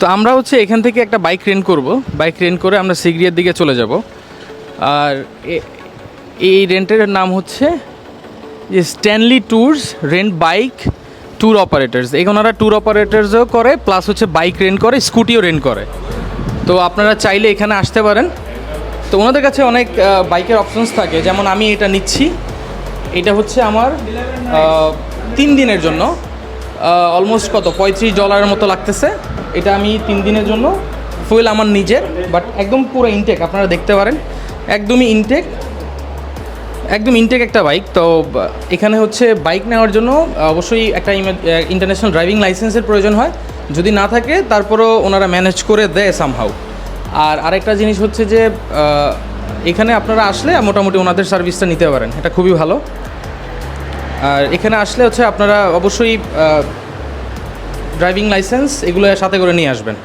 তো আমরা হচ্ছে এখান থেকে একটা বাইক রেন্ট করব, বাইক রেন্ট করে আমরা সিগড়িয়ার দিকে চলে যাব। আর এই রেন্টের নাম হচ্ছে যে Stanley tours rent bike tour operators. এখানে ওনারা ট্যুর অপারেটার্সও করে, প্লাস হচ্ছে বাইক রেন্ট করে, স্কুটিও রেন্ট করে। তো আপনারা চাইলে এখানে আসতে পারেন। তো ওনাদের কাছে অনেক বাইকের অপশনস থাকে, যেমন আমি এটা নিচ্ছি। এটা হচ্ছে আমার 3 দিনের জন্য অলমোস্ট কত $35 মতো লাগতেছে। এটা আমি 3 দিনের জন্য, ফুয়েল আমার নিজের, বাট একদম পুরো ইনটেক, আপনারা দেখতে পারেন একদমই ইনটেক, একদম ইনটেক একটা বাইক। তো এখানে হচ্ছে বাইক নেওয়ার জন্য অবশ্যই একটা ইন্টারন্যাশনাল ড্রাইভিং লাইসেন্সের প্রয়োজন হয়, যদি না থাকে তারপরও ওনারা ম্যানেজ করে দেয় সামহাউ। আর আরেকটা জিনিস হচ্ছে যে এখানে আপনারা আসলে মোটামুটি ওনাদের সার্ভিসটা নিতে পারেন, এটা খুবই ভালো। আর এখানে আসলে হচ্ছে আপনারা অবশ্যই ড্রাইভিং লাইসেন্স এগুলো সাথে করে নিয়ে আসবেন।